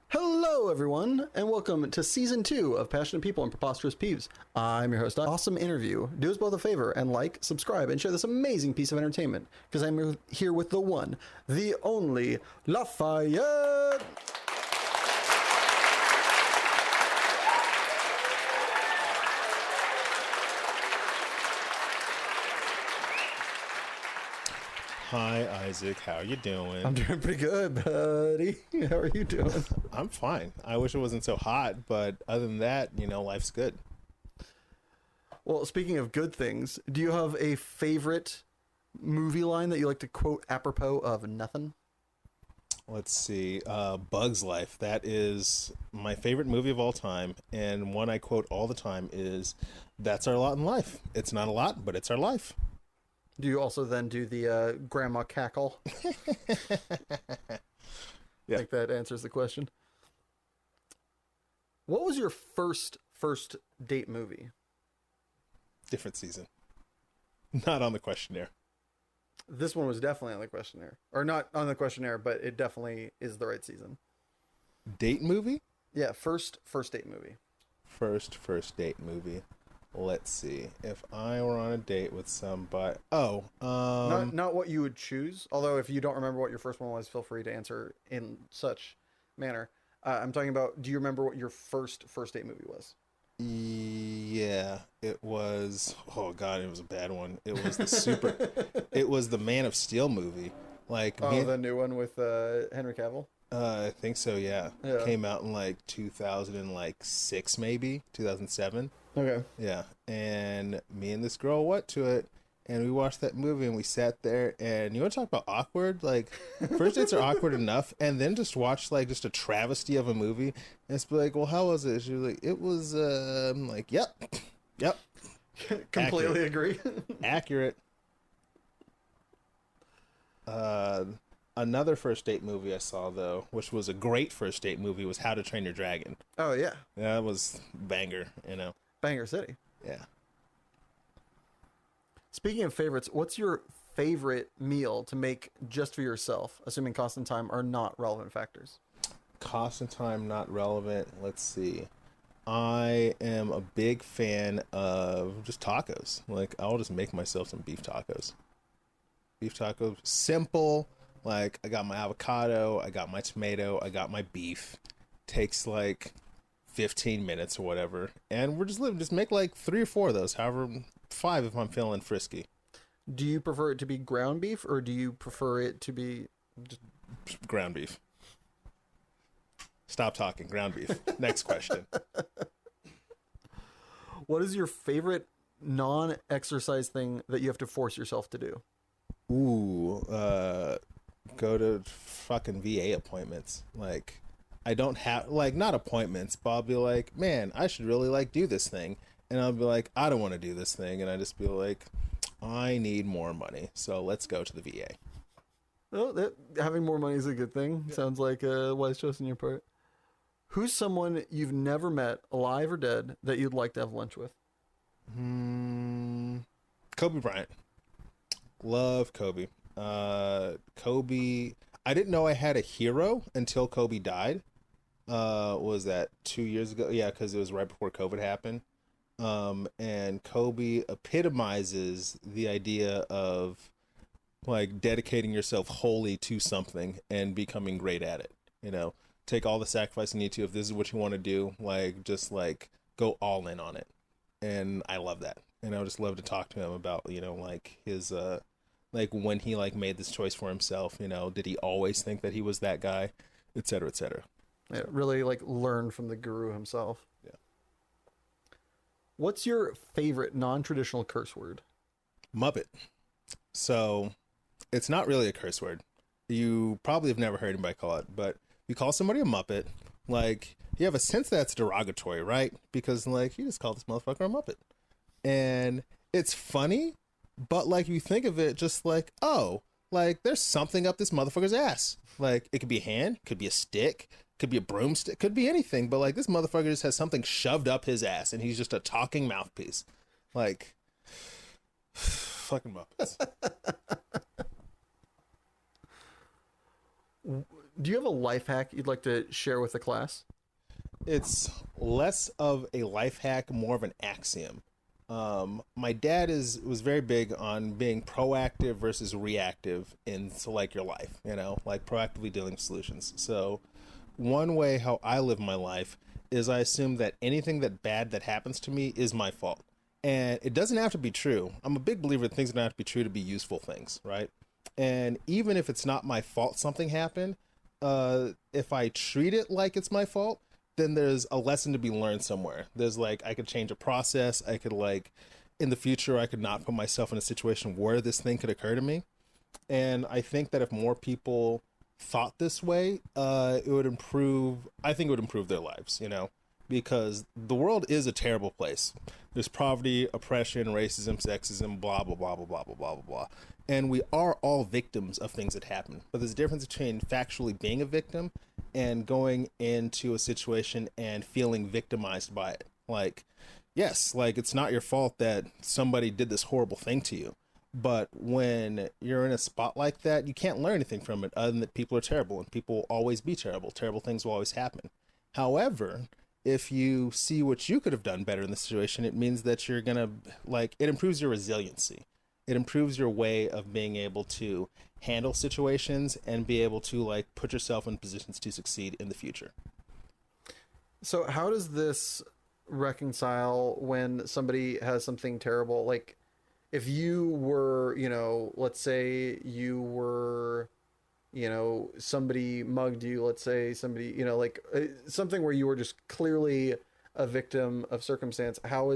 Hello, everyone, and welcome to Season 2 of Passionate People and Preposterous Peeves. I'm your host. Awesome interview. Do us both a favor and like, subscribe, and share this amazing piece of entertainment, because I'm here with the one, the only, Lafayette! Hi, Isaac. How you doing? I'm doing pretty good, buddy. How are you doing? I'm fine. I wish it wasn't so hot, but other than that, life's good. Well, speaking of good things, do you have a favorite movie line that you like to quote apropos of nothing? Let's see. Bug's Life. That is my favorite movie of all time, and one I quote all the time is, "That's our lot in life. It's not a lot, but it's our life." Do you also then do the grandma cackle? Yeah. I think that answers the question. What was your first date movie? Different season. Not on the questionnaire. This one was definitely on the questionnaire. Or not on the questionnaire, but it definitely is the right season. Date movie? Yeah, first date movie. First date movie. Let's see. If I were on a date with somebody, Not what you would choose. Although if you don't remember what your first one was, feel free to answer in such manner. I'm talking about. Do you remember what your first date movie was? Yeah, it was. Oh God, it was a bad one. It was it was the Man of Steel movie. The new one with Henry Cavill. I think so. Yeah. Yeah. Came out in 2006, maybe 2007. Okay. Yeah, and me and this girl went to it, and we watched that movie, and we sat there, and you want to talk about awkward? First dates are awkward enough, and then just watch just a travesty of a movie, and it's like, well, how was it? She was like, it was, I'm like, yep. Completely agree. Accurate. Another first date movie I saw, though, which was a great first date movie, was How to Train Your Dragon. Oh, yeah. That was banger, Banger City. Yeah. Speaking of favorites, what's your favorite meal to make just for yourself, assuming cost and time are not relevant factors? Cost and time not relevant. Let's see. I am a big fan of just tacos. I'll just make myself some beef tacos. Beef tacos, simple. I got my avocado, I got my tomato, I got my beef. Takes 15 minutes or whatever, and we're just make 3 or 4 of those, however 5 if I'm feeling frisky. Do you prefer it to be ground beef, or do you prefer it to be just ground beef? Stop talking. Ground beef. Next question. What is your favorite non-exercise thing that you have to force yourself to do? Ooh, go to fucking VA appointments. I don't have, not appointments, but I'll be like, man, I should really do this thing. And I'll be like, I don't want to do this thing. And I just be like, I need more money. So let's go to the VA. Well, having more money is a good thing. Yeah. Sounds like a wise choice on your part. Who's someone you've never met, alive or dead, that you'd like to have lunch with? Kobe Bryant. Love Kobe. Kobe, I didn't know I had a hero until Kobe died. Was that 2 years ago? Yeah, because it was right before COVID happened. And Kobe epitomizes the idea of dedicating yourself wholly to something and becoming great at it. Take all the sacrifice you need to. If this is what you want to do, just go all in on it. And I love that. And I would just love to talk to him about, his, when he made this choice for himself, did he always think that he was that guy, et cetera, et cetera. Yeah, really learn from the guru himself. Yeah. What's your favorite non-traditional curse word? Muppet. So it's not really a curse word. You probably have never heard anybody call it, but you call somebody a Muppet, you have a sense that's derogatory, right? Because you just call this motherfucker a Muppet. And it's funny, but you think of it just there's something up this motherfucker's ass. It could be a hand, could be a stick, could be a broomstick, could be anything, but this motherfucker just has something shoved up his ass and he's just a talking mouthpiece. Fucking Muppets. Do you have a life hack you'd like to share with the class? It's less of a life hack, more of an axiom. My dad was very big on being proactive versus reactive in like your life, like proactively dealing with solutions. So one way how I live my life is I assume that anything that happens to me is my fault. And it doesn't have to be true. I'm a big believer that things don't have to be true to be useful things, right? And even if it's not my fault something happened, if I treat it like it's my fault, then there's a lesson to be learned somewhere. There's like, I could change a process. I could like, in the future, I could not put myself in a situation where this thing could occur to me. And I think that if more people thought this way, it would improve, I think it would improve their lives, because the world is a terrible place. There's poverty, oppression, racism, sexism, blah, blah, blah, blah, blah, blah, blah, blah, blah. And we are all victims of things that happen. But there's a difference between factually being a victim and going into a situation and feeling victimized by it. Like, yes, like it's not your fault that somebody did this horrible thing to you. But when you're in a spot like that, you can't learn anything from it other than that people are terrible and people will always be terrible. Terrible things will always happen. However, if you see what you could have done better in the situation, it means that you're going to it improves your resiliency. It improves your way of being able to handle situations and be able to put yourself in positions to succeed in the future. So how does this reconcile when somebody has something terrible? Like if you were, let's say you were, somebody mugged you, let's say somebody, something where you were just clearly a victim of circumstance. How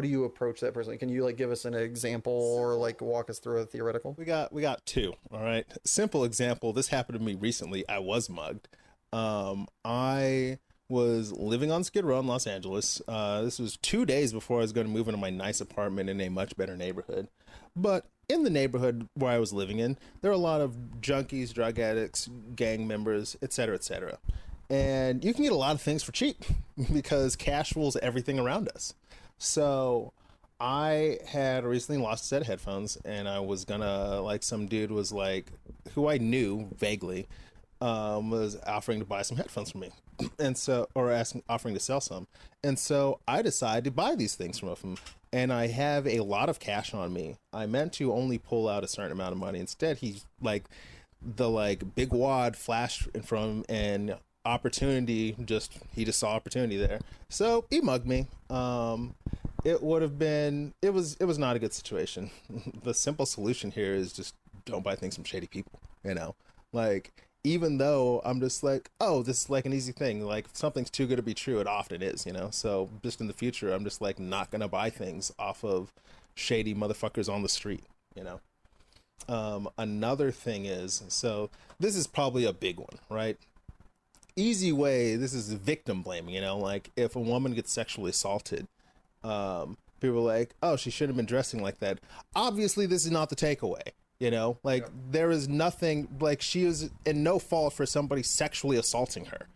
do you approach that person? Can you give us an example or walk us through a theoretical? We got two. All right. Simple example. This happened to me recently. I was mugged. I was living on Skid Row in Los Angeles. This was 2 days before I was going to move into my nice apartment in a much better neighborhood. But in the neighborhood where I was living in, there were a lot of junkies, drug addicts, gang members, etc., etc. And you can get a lot of things for cheap because cash rules everything around us. So I had recently lost a set of headphones, and I was gonna some dude was who I knew vaguely, was offering to buy some headphones from me, and so offering to sell some, and so I decided to buy these things from him. And I have a lot of cash on me. I meant to only pull out a certain amount of money. Instead, he the big wad flashed in front of him, and opportunity he just saw opportunity there. So he mugged me. It was not a good situation. The simple solution here is just don't buy things from shady people, even though I'm just oh, this is an easy thing. If something's too good to be true, it often is, So just in the future, I'm just not going to buy things off of shady motherfuckers on the street, Another thing is, so this is probably a big one, right? Easy way, this is victim blaming, if a woman gets sexually assaulted, people are oh, she shouldn't have been dressing like that. Obviously, this is not the takeaway. Yeah. There is nothing, she is in no fault for somebody sexually assaulting her,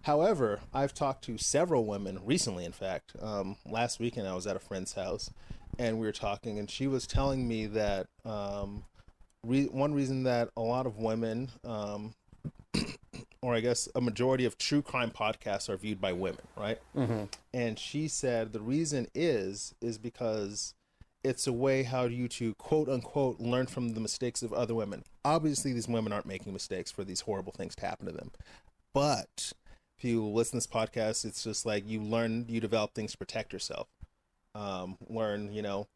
However, I've talked to several women recently, in fact. Last weekend I was at a friend's house and we were talking, and she was telling me that one reason that a lot of women, or I guess a majority of true crime podcasts are viewed by women, right? Mm-hmm. And she said the reason is because it's a way how you to quote unquote learn from the mistakes of other women. Obviously, these women aren't making mistakes for these horrible things to happen to them. But if you listen to this podcast, it's just you develop things to protect yourself. Learn,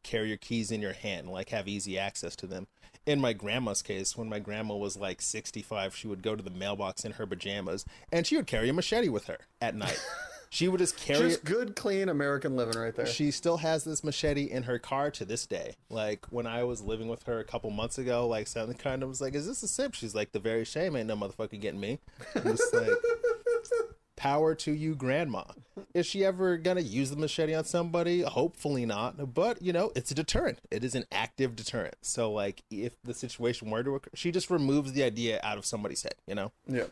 carry your keys in your hand, have easy access to them. In my grandma's case, when my grandma was 65, she would go to the mailbox in her pajamas and she would carry a machete with her at night. She would just carry just good, clean American living right there. She still has this machete in her car to this day. When I was living with her a couple months ago, something kind of was is this a sip? She's the very shame ain't no motherfucker getting me. I'm just power to you, grandma. Is she ever gonna use the machete on somebody? Hopefully not. But it's a deterrent. It is an active deterrent. So if the situation were to occur, she just removes the idea out of somebody's head. Yeah.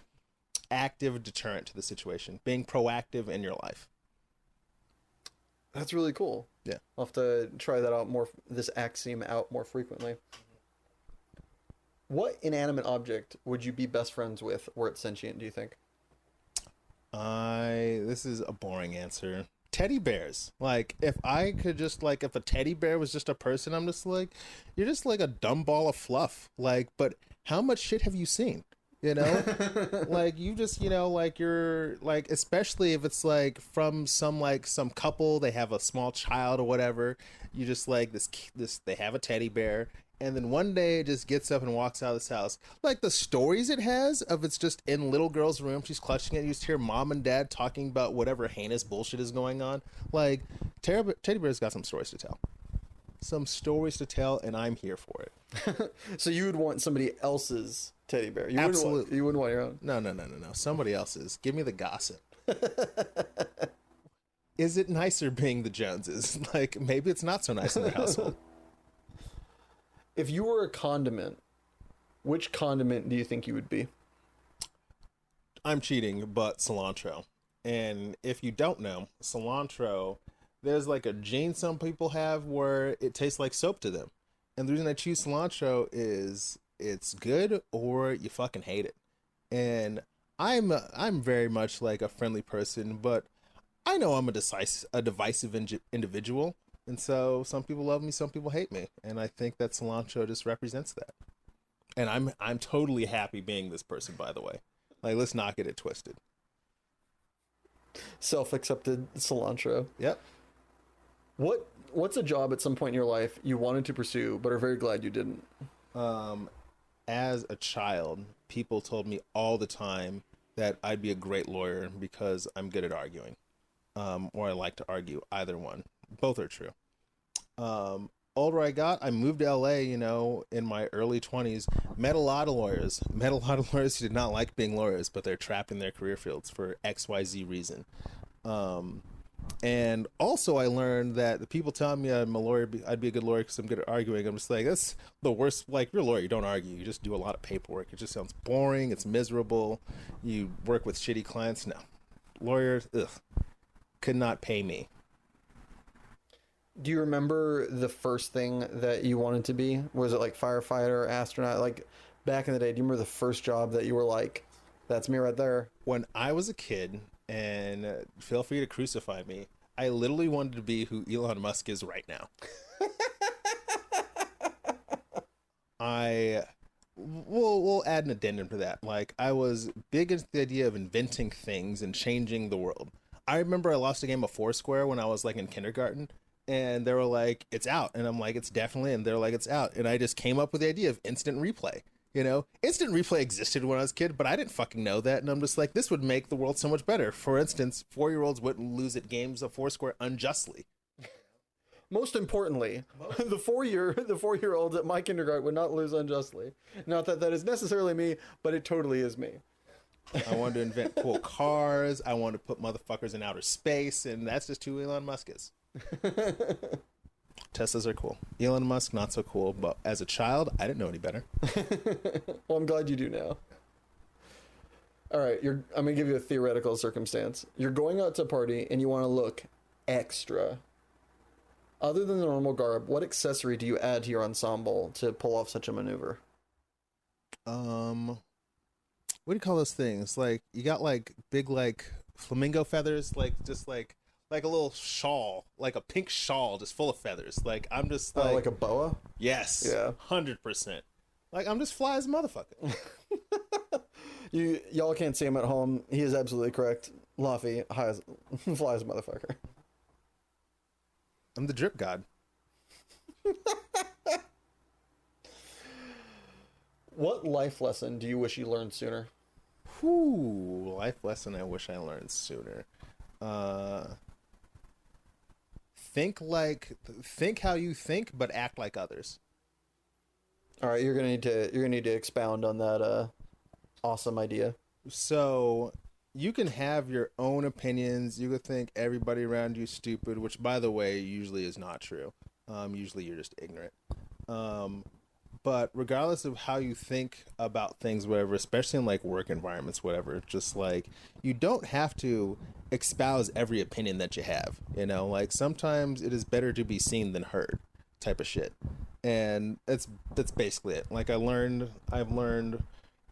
Active deterrent to the situation, being proactive in your life. That's really cool. Yeah, I'll have to try that out more, this axiom out more frequently. What inanimate object would you be best friends with were it sentient, do you think? This is a boring answer. Teddy bears. Like, if I could just, like, if a teddy bear was just a person, I'm just like, you're just like a dumb ball of fluff. Like, but how much shit have you seen? You know, like you just, like you're like, especially if it's like from some couple, they have a small child or whatever. You just like they have a teddy bear, and then one day it just gets up and walks out of this house. Like the stories it has of it's just in little girl's room, she's clutching it. You just hear mom and dad talking about whatever heinous bullshit is going on. Like teddy bear's got some stories to tell. Some stories to tell, and I'm here for it. So you would want somebody else's teddy bear? Absolutely. You wouldn't want your own? No. Somebody else's. Give me the gossip. Is it nicer being the Joneses? Like, maybe it's not so nice in their household. If you were a condiment, which condiment do you think you would be? I'm cheating, but cilantro. And if you don't know, cilantro, there's like a gene some people have where it tastes like soap to them. And the reason I choose cilantro is it's good or you fucking hate it. And I'm very much like a friendly person, but I know I'm a divisive individual. And so some people love me, some people hate me. And I think that cilantro just represents that. And I'm totally happy being this person, by the way. Like, let's not get it twisted. Self-accepted cilantro. Yep. What's a job at some point in your life you wanted to pursue but are very glad you didn't? As a child, people told me all the time that I'd be a great lawyer because I'm good at arguing, or I like to argue. Either one. Both are true. Older I got, I moved to LA, in my early 20s, met a lot of lawyers who did not like being lawyers, but they're trapped in their career fields for XYZ reason. And also I learned that the people telling me I'm a lawyer, I'd be a good lawyer because I'm good at arguing. I'm just like, that's the worst. Like, if you're a lawyer, you don't argue. You just do a lot of paperwork. It just sounds boring. It's miserable. You work with shitty clients. No. Lawyers, could not pay me. Do you remember the first thing that you wanted to be? Was it like firefighter, astronaut? Like back in the day, do you remember the first job that you were like, that's me right there? When I was a kid, and feel free to crucify me, I literally wanted to be who Elon Musk is right now. We'll add an addendum to that. Like, I was big into the idea of inventing things and changing the world. I remember I lost a game of Foursquare when I was like in kindergarten, and they were like, it's out. And I'm like, it's definitely, and they're like, it's out. And I just came up with the idea of instant replay. Instant replay existed when I was a kid, but I didn't fucking know that. And I'm just like, this would make the world so much better. For instance, 4-year-olds wouldn't lose at games of Foursquare unjustly. Most importantly, the 4-year-olds at my kindergarten would not lose unjustly. Not that that is necessarily me, but it totally is me. I wanted to invent cool cars. I wanted to put motherfuckers in outer space, and that's just who Elon Musk is. Teslas are cool. Elon Musk, not so cool. But as a child, I didn't know any better. Well, I'm glad you do now. All right, I'm going to give you a theoretical circumstance. You're going out to a party and you want to look extra. Other than the normal garb, what accessory do you add to your ensemble to pull off such a maneuver? What do you call those things? Like, you got like big like flamingo feathers, like just like a little shawl, like a pink shawl just full of feathers. Like, I'm just like... like a boa? Yes. Yeah. 100%. Like, I'm just fly as a motherfucker. Y'all can't see him at home. He is absolutely correct. Luffy, fly as a motherfucker. I'm the drip god. What life lesson do you wish you learned sooner? Life lesson I wish I learned sooner. Think how you think, but act like others. All right, you're gonna need to expound on that awesome idea. So you can have your own opinions. You could think everybody around you is stupid, which, by the way, usually is not true. Usually you're just ignorant. But regardless of how you think about things, whatever, especially in like work environments, whatever, just like, you don't have to espouse every opinion that you have. Like, sometimes it is better to be seen than heard, type of shit. And that's basically it. Like I've learned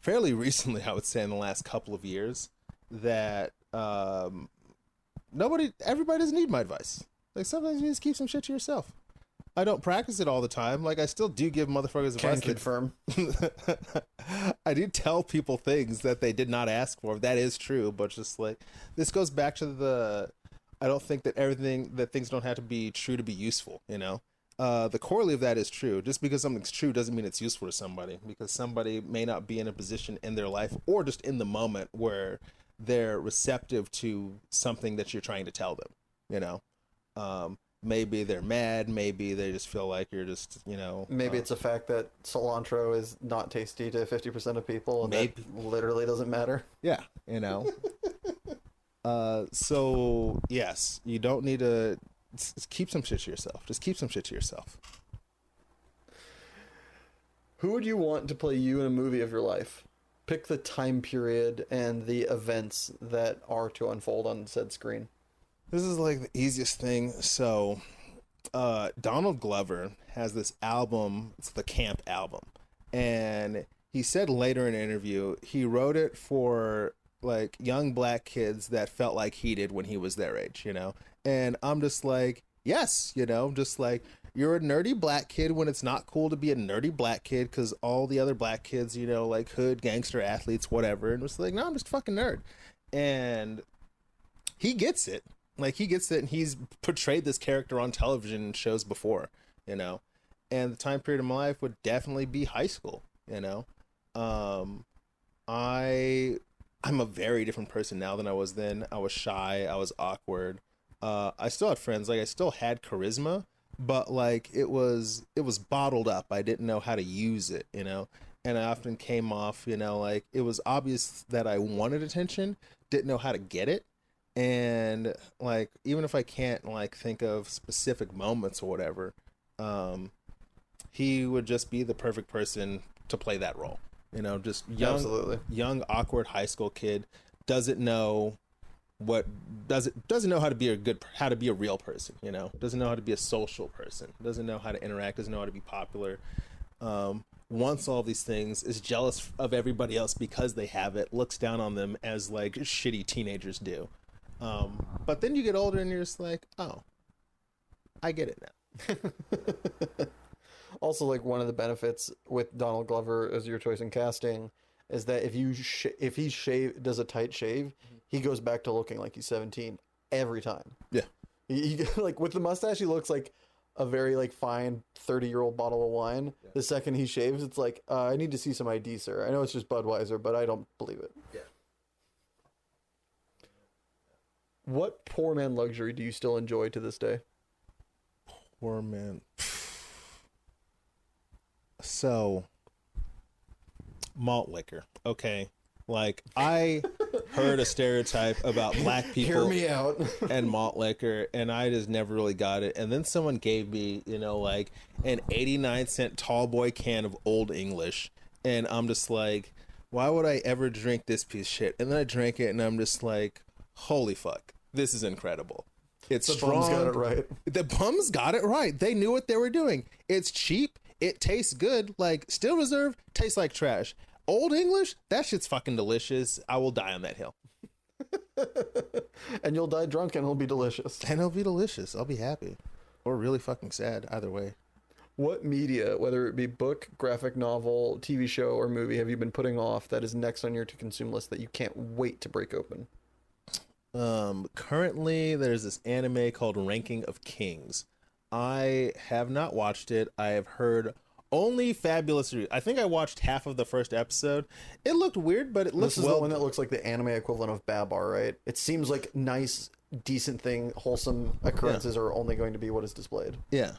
fairly recently, I would say in the last couple of years, that everybody doesn't need my advice. Like sometimes you just keep some shit to yourself. I don't practice it all the time. Like I still do give motherfuckers advice. Can confirm. I do tell people things that they did not ask for. That is true, but just like this goes back to I don't think that things don't have to be true to be useful, you know? The corollary of that is true. Just because something's true doesn't mean it's useful to somebody, because somebody may not be in a position in their life or just in the moment where they're receptive to something that you're trying to tell them, you know? Maybe they're mad. Maybe they just feel like you're just, you know. Maybe it's a fact that cilantro is not tasty to 50% of people, and that literally doesn't matter. Yeah, you know. So yes, you don't need to just keep some shit to yourself. Just keep some shit to yourself. Who would you want to play you in a movie of your life? Pick the time period and the events that are to unfold on said screen. This is like the easiest thing. So, Donald Glover has this album. It's the Camp album. And he said later in an interview, he wrote it for like young black kids that felt like he did when he was their age, you know? And I'm just like, yes, you know, just like you're a nerdy black kid when it's not cool to be a nerdy black kid because all the other black kids, you know, like hood, gangster, athletes, whatever. And it's like, no, I'm just a fucking nerd. And he gets it. Like, he gets it, and he's portrayed this character on television shows before, you know? And the time period of my life would definitely be high school, you know? I'm a very different person now than I was then. I was shy. I was awkward. I still had friends. Like, I still had charisma, but, like, it was bottled up. I didn't know how to use it, you know? And I often came off, you know, like, it was obvious that I wanted attention, didn't know how to get it. And like, even if I can't like think of specific moments or whatever, he would just be the perfect person to play that role. You know, just young, awkward high school kid, doesn't know how to be a real person, you know, doesn't know how to be a social person, doesn't know how to interact, doesn't know how to be popular. Wants all these things, is jealous of everybody else because they have it, looks down on them as like shitty teenagers do. But then you get older and you're just like, oh, I get it now. Also, like, one of the benefits with Donald Glover as your choice in casting is that if he does a tight shave, he goes back to looking like he's 17 every time. Yeah. He like, with the mustache, he looks like a very like fine 30-year-old bottle of wine. Yeah. The second he shaves, it's like, I need to see some ID, sir. I know it's just Budweiser, but I don't believe it. Yeah. What poor man luxury do you still enjoy to this day? Poor man. So, malt liquor. Okay. Like, I heard a stereotype about black people. Hear me out. And malt liquor, and I just never really got it. And then someone gave me, you know, like an 89-cent tall boy can of Old English. And I'm just like, why would I ever drink this piece of shit? And then I drank it, and I'm just like, holy fuck. This is incredible. It's strong. The bums got it right. The bums got it right. They knew what they were doing. It's cheap. It tastes good. Like, Still Reserve tastes like trash. Old English, that shit's fucking delicious. I will die on that hill. And you'll die drunk and it'll be delicious. And it'll be delicious. I'll be happy. Or really fucking sad. Either way. What media, whether it be book, graphic novel, TV show, or movie, have you been putting off that is next on your to-consume list that you can't wait to break open? Currently there's this anime called Ranking of Kings. I have not watched it. I have heard only fabulous reviews. I think I watched half of the first episode. It looked weird, but it looks This is the one that looks like the anime equivalent of Babar, right? It seems like nice, decent thing, wholesome occurrences are only going to be what is displayed. Yeah.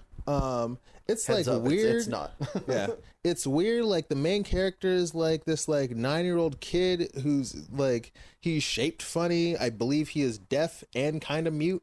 It's Heads like up, weird. It's not. Yeah. It's weird. Like, the main character is like this like 9-year-old kid who's like, he's shaped funny. I believe he is deaf and kind of mute,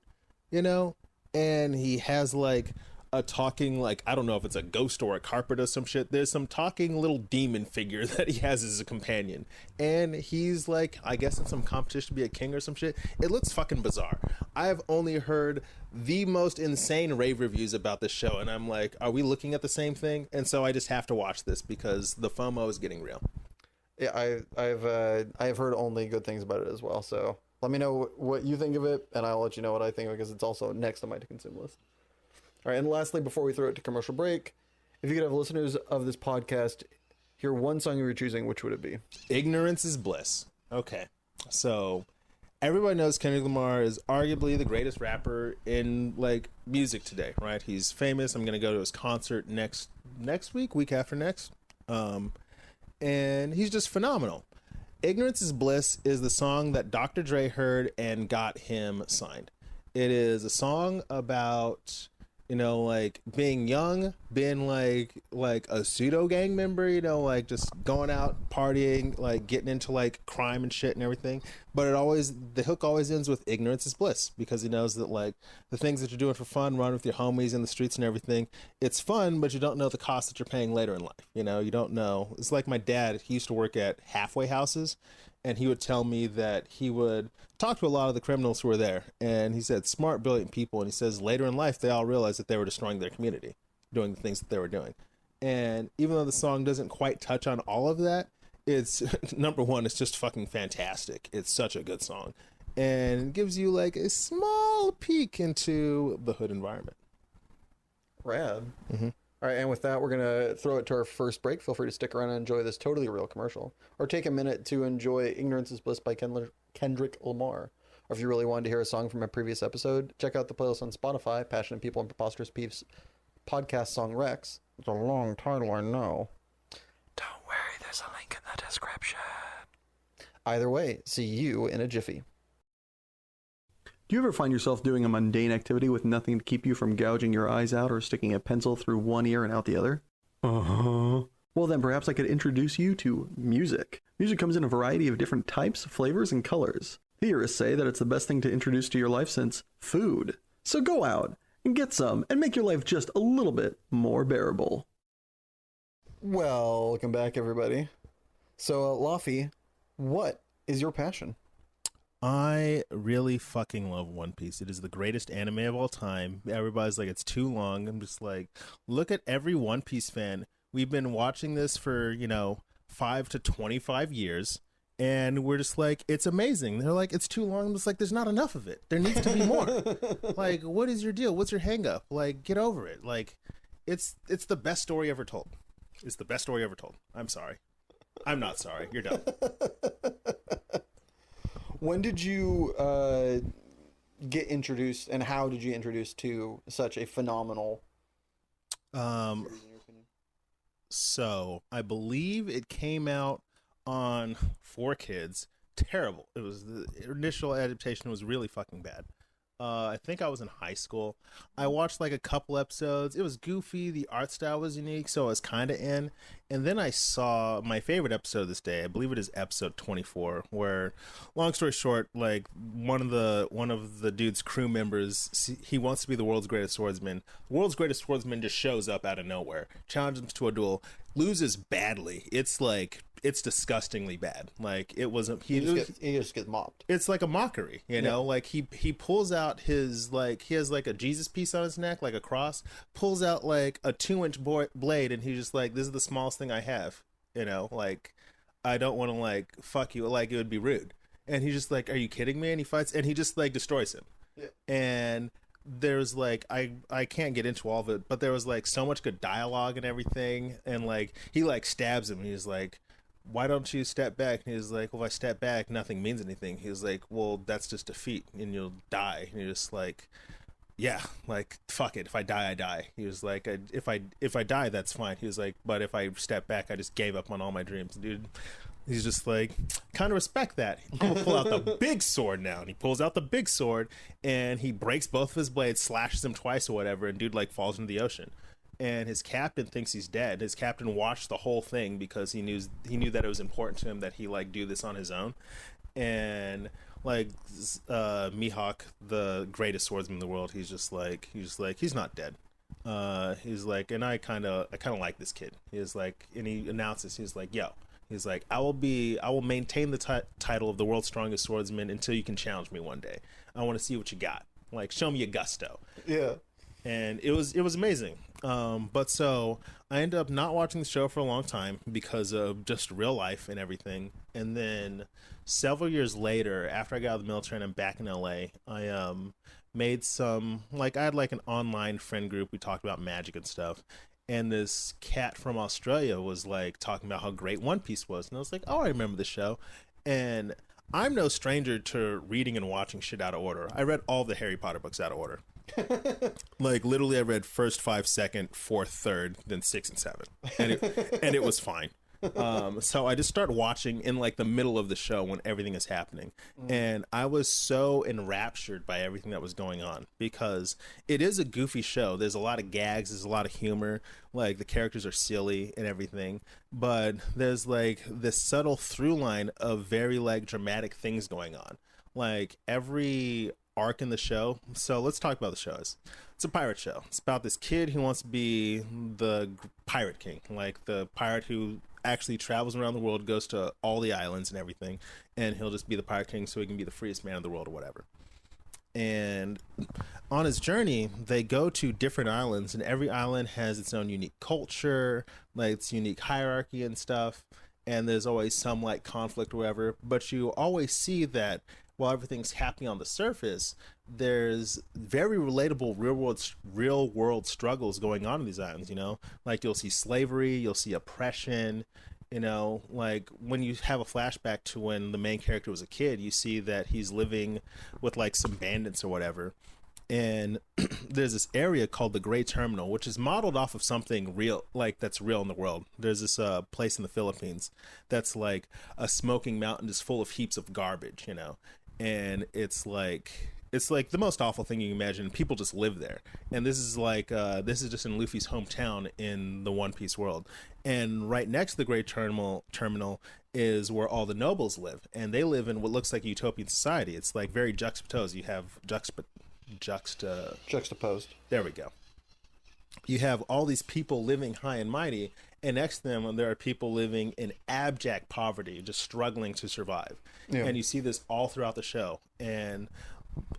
you know? And he has like a talking, like, I don't know if it's a ghost or a carpet or some shit. There's some talking little demon figure that he has as a companion. And he's like, I guess in some competition to be a king or some shit. It looks fucking bizarre. I have only heard the most insane rave reviews about this show. And I'm like, are we looking at the same thing? And so I just have to watch this because the FOMO is getting real. Yeah, I've heard only good things about it as well. So let me know what you think of it, and I'll let you know what I think, because it's also next on my to consume list. All right, and lastly, before we throw it to commercial break, if you could have listeners of this podcast hear one song you were choosing, which would it be? Ignorance is bliss. Okay, so everybody knows Kendrick Lamar is arguably the greatest rapper in like music today, right? He's famous. I'm gonna go to his concert next week after next, and he's just phenomenal. Ignorance is Bliss is the song that Dr. Dre heard and got him signed. It is a song about, you know, like being young, being like a pseudo gang member, you know, like just going out partying, like getting into like crime and shit and everything. But the hook always ends with ignorance is bliss, because he knows that like the things that you're doing for fun, running with your homies in the streets and everything, it's fun, but you don't know the cost that you're paying later in life. You know, you don't know. It's like my dad, he used to work at halfway houses, and he would tell me that he would talk to a lot of the criminals who were there, and he said smart, brilliant people, and he says later in life they all realized that they were destroying their community doing the things that they were doing. And even though the song doesn't quite touch on all of that, it's number one, it's just fucking fantastic. It's such a good song, and it gives you like a small peek into the hood environment. Rad. All right, and with that, we're gonna throw it to our first break. Feel free to stick around and enjoy this totally real commercial, or take a minute to enjoy Ignorance is Bliss by Kendrick Lamar. Or if you really wanted to hear a song from a previous episode, check out the playlist on Spotify, Passionate People and Preposterous Peeves podcast song Rex. It's a long title, I know. Don't worry, there's a link in the description. Either way, see you in a jiffy. Do you ever find yourself doing a mundane activity with nothing to keep you from gouging your eyes out or sticking a pencil through one ear and out the other? Well, then perhaps I could introduce you to music. Music comes in a variety of different types, flavors, and colors. Theorists say that it's the best thing to introduce to your life since food. So go out and get some and make your life just a little bit more bearable. Welcome back, everybody. So, LAUPH, what is your passion? I really fucking love One Piece. It is the greatest anime of all time. Everybody's like, it's too long. I'm just like, look at every One Piece fan. We've been watching this for, 5 to 25 years. And we're just like, it's amazing. They're like, it's too long. I'm just like, there's not enough of it. There needs to be more. Like, what is your deal? What's your hang up? Like, get over it. Like, it's the best story ever told. It's the best story ever told. I'm sorry. I'm not sorry. You're done. When did you get introduced, and how did you get introduced to such a phenomenal series, in your opinion? So I believe it came out on 4Kids. Terrible. It was, the initial adaptation was really fucking bad. I think I was in high school. I watched like a couple episodes. It was goofy. The art style was unique, so I was kind of in. And then I saw my favorite episode this day. I believe it is episode 24, where, long story short, like one of the dude's crew members, he wants to be the world's greatest swordsman. The world's greatest swordsman just shows up out of nowhere, challenges him to a duel, loses badly. It's disgustingly bad. Like, it wasn't. He just gets mopped. It's like a mockery, you know. Like he pulls out his, like, he has like a Jesus piece on his neck, like a cross. Pulls out like a 2-inch blade, and he's just like, "This is the smallest thing I have." You know, like, I don't want to like fuck you. Like, it would be rude. And he's just like, "Are you kidding me?" And he fights, and he just like destroys him. Yeah. And there's like, I can't get into all of it, but there was like so much good dialogue and everything, and like he like stabs him, and he's like, "Why don't you step back?" And he's like, "Well, if I step back, nothing means anything." He's like, "Well, that's just defeat, and you'll die." And you're just like, "Yeah, like, fuck it. If I die, I die." He was like, if I die, that's fine." He was like, "But if I step back, I just gave up on all my dreams." Dude, he's just like, kind of respect that. I'm gonna pull out the big sword now. And he pulls out the big sword, and he breaks both of his blades, slashes him twice or whatever, and dude like falls into the ocean. And his captain thinks he's dead. His captain watched the whole thing because he knew that it was important to him that he like do this on his own. And like Mihawk, the greatest swordsman in the world, he's just like he's not dead. He's like, and I kind of like this kid. He's like, and he announces, he's like, yo, he's like, I will maintain the title of the world's strongest swordsman until you can challenge me one day. I want to see what you got. Like, show me your gusto. Yeah. And it was amazing. But so I ended up not watching the show for a long time because of just real life and everything. And then several years later, after I got out of the military and I'm back in LA, I made some, like, I had like an online friend group. We talked about magic and stuff. And this cat from Australia was like talking about how great One Piece was. And I was like, oh, I remember the show. And I'm no stranger to reading and watching shit out of order. I read all the Harry Potter books out of order. Like, literally I read first, 5, second, fourth, third, then 6 and 7, and it was fine. So I just start watching in like the middle of the show when everything is happening, and I was so enraptured by everything that was going on because it is a goofy show. There's a lot of gags, there's a lot of humor, like the characters are silly and everything, but there's like this subtle through line of very like dramatic things going on, like every arc in the show. So let's talk about the show. It's a pirate show. It's about this kid who wants to be the pirate king, like the pirate who actually travels around the world, goes to all the islands and everything, and he'll just be the pirate king so he can be the freest man in the world or whatever. And on his journey, they go to different islands, and every island has its own unique culture, like its unique hierarchy and stuff, and there's always some like conflict or whatever, but you always see that while everything's happening on the surface, there's very relatable real world struggles going on in these islands, you know? Like, you'll see slavery, you'll see oppression, you know? Like, when you have a flashback to when the main character was a kid, you see that he's living with, like, some bandits or whatever. And there's this area called the Gray Terminal, which is modeled off of something real, like that's real in the world. There's this place in the Philippines that's like a smoking mountain just full of heaps of garbage, you know? And it's like the most awful thing you can imagine. People just live there, and this is just in Luffy's hometown in the One Piece world. And right next to the Great Terminal is where all the nobles live, and they live in what looks like a utopian society. It's like very juxtaposed. You have juxtaposed. There we go. You have all these people living high and mighty, and next to them there are people living in abject poverty, just struggling to survive. Yeah. And you see this all throughout the show. And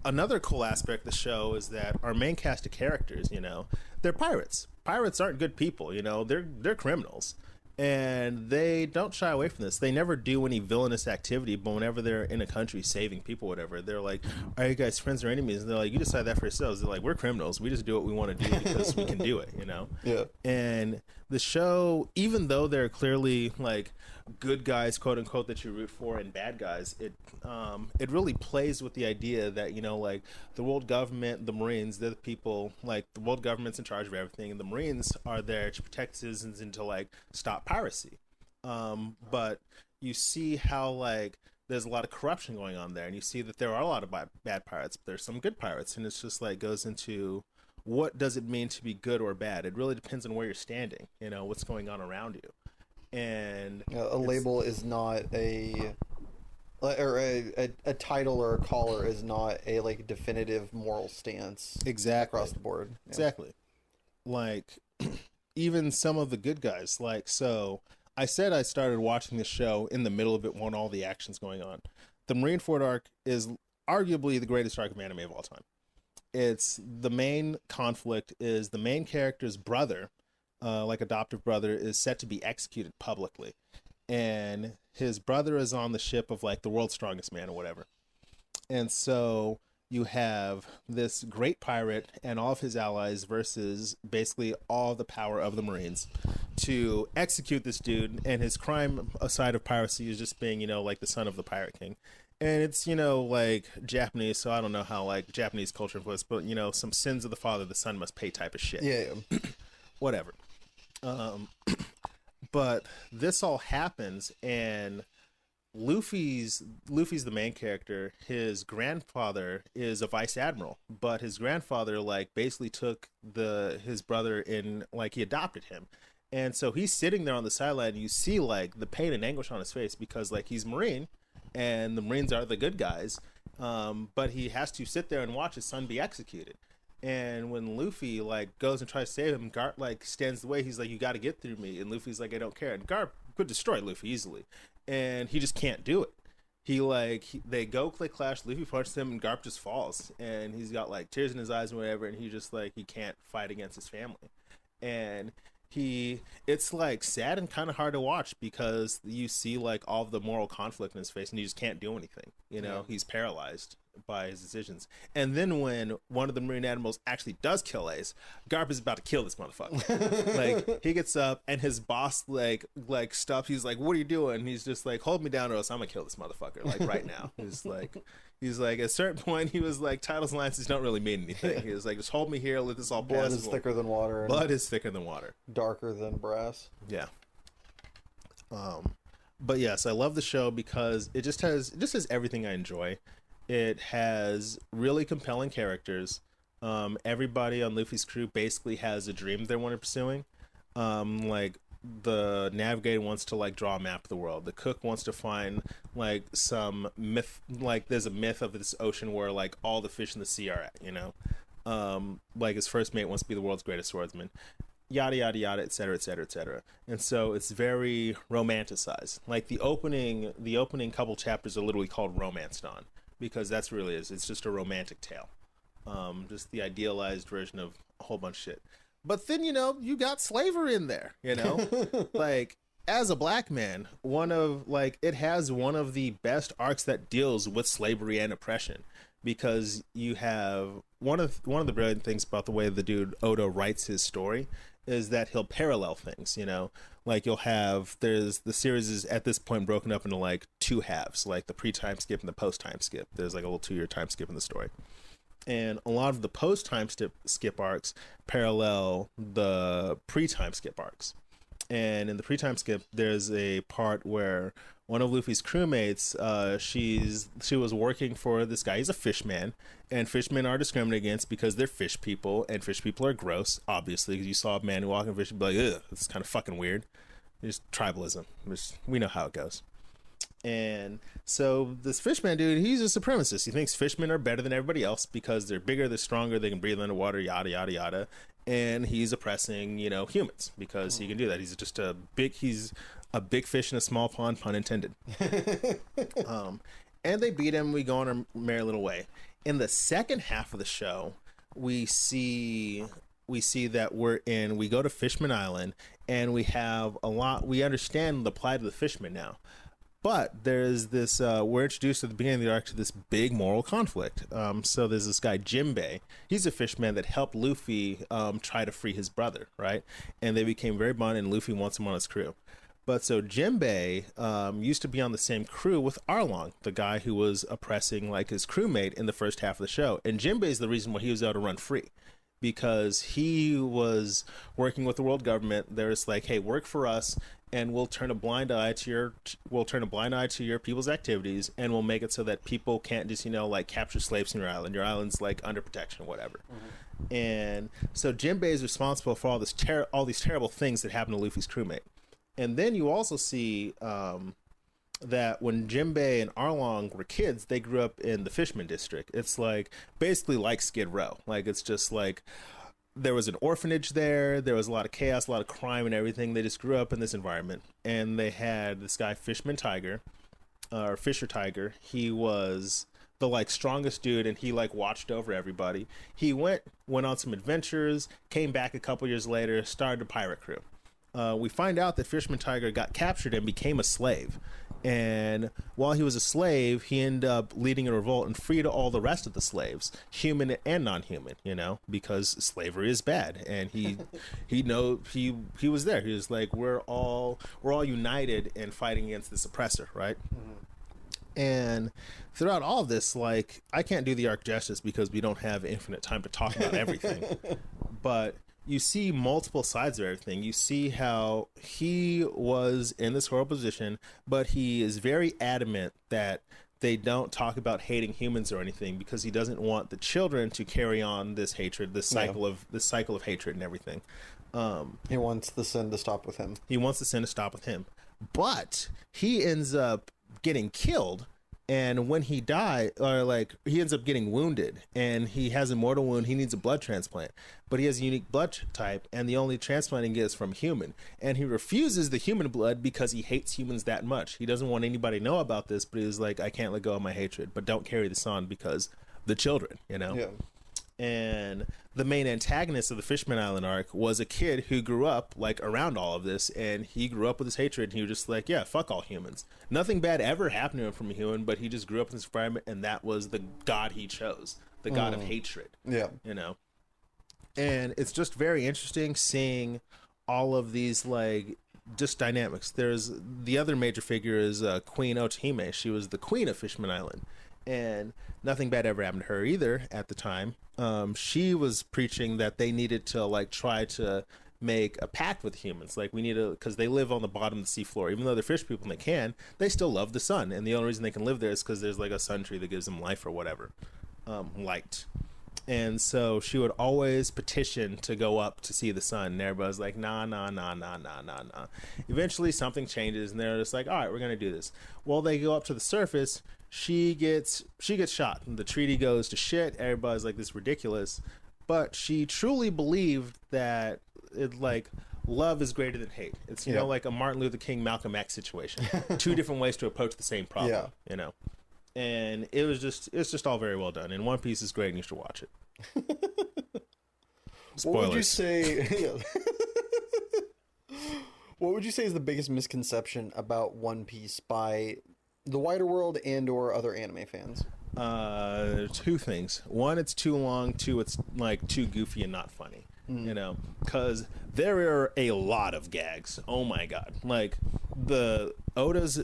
another cool aspect of the show is that our main cast of characters, you know, they're pirates. Pirates aren't good people, you know, they're criminals. And they don't shy away from this. They never do any villainous activity, but whenever they're in a country saving people, whatever, they're like, are you guys friends or enemies? And they're like, you decide that for yourselves. They're like, we're criminals. We just do what we want to do because we can do it, you know? Yeah. And the show, even though they're clearly like good guys, quote unquote, that you root for and bad guys, it really plays with the idea that, you know, like the world government, the Marines, they're the people, like the world government's in charge of everything, and the Marines are there to protect citizens and to like stop piracy. But you see how like there's a lot of corruption going on there, and you see that there are a lot of bad pirates, but there's some good pirates, and it's just like goes into what does it mean to be good or bad. It really depends on where you're standing, you know, what's going on around you. And a label is not a title or a collar is not a like definitive moral stance exactly across the board. Yeah. Exactly. Like even some of the good guys, like, so I said I started watching this show in the middle of it when all the action's going on. The Marineford arc is arguably the greatest arc of anime of all time. It's the main conflict is the main character's brother, like adoptive brother, is set to be executed publicly, and his brother is on the ship of like the world's strongest man or whatever. And so you have this great pirate and all of his allies versus basically all the power of the Marines to execute this dude, and his crime aside of piracy is just being, you know, like the son of the pirate king. And it's, you know, like Japanese, so I don't know how like Japanese culture was, but, you know, some sins of the father, the son must pay type of shit. Yeah. Whatever. But this all happens, and Luffy's the main character. His grandfather is a vice admiral, but his grandfather like basically took his brother in, like he adopted him. And so he's sitting there on the sideline, and you see like the pain and anguish on his face because like he's Marine, and the Marines are the good guys, but he has to sit there and watch his son be executed. And when Luffy like goes and tries to save him, Garp like stands the way. He's like, "You got to get through me." And Luffy's like, "I don't care." And Garp could destroy Luffy easily, and he just can't do it. They go click clash. Luffy punches him, and Garp just falls, and he's got like tears in his eyes and whatever. And he just like he can't fight against his family, and it's like sad and kind of hard to watch because you see like all of the moral conflict in his face, and he just can't do anything. He's paralyzed by his decisions. And then when one of the marine animals actually does kill Ace, Garp is about to kill this motherfucker. Like he gets up and his boss like stops. He's like, "What are you doing?" And he's just like, "Hold me down or else I'm gonna kill this motherfucker like right now." He's like at a certain point he was like, titles and lances don't really mean anything. He was like, "Just hold me here, let this all pass." Blood is thicker than water. Blood is thicker than water. Darker than brass. Yeah. But yes, I love the show because it just has everything I enjoy. It has really compelling characters. Everybody on Luffy's crew basically has a dream they want to pursuing. Like the navigator wants to like draw a map of the world. The cook wants to find like some myth, like there's a myth of this ocean where like all the fish in the sea are at, like his first mate wants to be the world's greatest swordsman, yada yada yada, etc etc etc. And so it's very romanticized. Like the opening couple chapters are literally called Romanced On, because that's really is. It's just a romantic tale, just the idealized version of a whole bunch of shit. But then you got slavery in there, like as a black man, it has one of the best arcs that deals with slavery and oppression, because you have one of the brilliant things about the way the dude Oda writes his story is that he'll parallel things, like there's the series is at this point broken up into like two halves, like the pre-time skip and the post-time skip. There's like a little 2-year time skip in the story. And a lot of the post-time skip arcs parallel the pre-time skip arcs. And in the pre-time skip, there's a part where one of Luffy's crewmates, she was working for this guy. He's a fishman, and fishmen are discriminated against because they're fish people, and fish people are gross, obviously, because you saw a man who walked in fish and be like, "Ugh, it's kind of fucking weird." It's tribalism. We know how it goes. And so this fishman dude, he's a supremacist. He thinks fishmen are better than everybody else because they're bigger, they're stronger, they can breathe underwater, yada yada yada. And he's oppressing, humans because he can do that. He's a big fish in a small pond, pun intended. And they beat him. We go on our merry little way. In the second half of the show, we see that we go to Fishman Island, and we understand the plight of the fishermen now. But there's this, we're introduced at the beginning of the arc to this big moral conflict. So there's this guy, Jinbei. He's a fisherman that helped Luffy try to free his brother, right? And they became very bonded, and Luffy wants him on his crew. But so Jinbei used to be on the same crew with Arlong, the guy who was oppressing like his crewmate in the first half of the show. And Jinbei is the reason why he was able to run free, because he was working with the world government. They're just like, "Hey, work for us, and we'll turn a blind eye to your people's activities, and we'll make it so that people can't just like capture slaves in your island. Your island's like under protection or whatever." Mm-hmm. And so Jinbei is responsible for all these terrible things that happen to Luffy's crewmate. And then you also see that when Jinbei and Arlong were kids, they grew up in the Fishman district. It's like basically like Skid Row. Like it's just like there was an orphanage there. There was a lot of chaos, a lot of crime and everything. They just grew up in this environment. And they had this guy, Fisher Tiger. He was the strongest dude, and he watched over everybody. He went on some adventures, came back a couple years later, started a pirate crew. We find out that Fisherman Tiger got captured and became a slave. And while he was a slave, he ended up leading a revolt and freed all the rest of the slaves, human and non-human, because slavery is bad. And he was there. He was like, we're all united in fighting against this oppressor, right? Mm-hmm. And throughout all of this, I can't do the arc justice because we don't have infinite time to talk about everything. But you see multiple sides of everything. You see how he was in this horrible position, but he is very adamant that they don't talk about hating humans or anything, because he doesn't want the children to carry on this hatred, this cycle of hatred and everything. He wants the sin to stop with him. But he ends up getting killed And when he died, or like he ends up getting wounded, and he has a mortal wound, he needs a blood transplant, but he has a unique blood type, and the only transplant he gets is from human, and he refuses the human blood because he hates humans that much. He doesn't want anybody to know about this, but he's like, I can't let go of my hatred, but don't carry this on because the children, you know. Yeah. And the main antagonist of the Fishman Island arc was a kid who grew up like around all of this, and he grew up with his hatred, and he was just like, yeah, fuck all humans. Nothing bad ever happened to him from a human, but he just grew up in this environment, and that was the god he chose, the god of hatred. Yeah. You know? And it's just very interesting seeing all of these like just dynamics. There's the other major figure is Queen Otohime. She was the queen of Fishman Island, and nothing bad ever happened to her either at the time. She was preaching that they needed to like try to make a pact with humans. Like we need to, because they live on the bottom of the seafloor. Even though they're fish people and they still love the sun. And the only reason they can live there is because there's like a sun tree that gives them life or whatever, light. And so she would always petition to go up to see the sun. And everybody's like, nah. Eventually something changes, and they're just like, all right, we're going to do this. Well, they go up to the surface. She gets shot, and the treaty goes to shit. Everybody's like, this is ridiculous. But she truly believed that it like love is greater than hate. It's you know, like a Martin Luther King, Malcolm X situation. Two different ways to approach the same problem. You know, and it's just all very well done. And One Piece is great, and you should watch it. Spoilers. What would you say? What would you say is the biggest misconception about One Piece by the wider world and or other anime fans? Two things. One, it's too long. Two, it's like too goofy and not funny. You know, because there are a lot of gags. Oh my god! Like the Oda's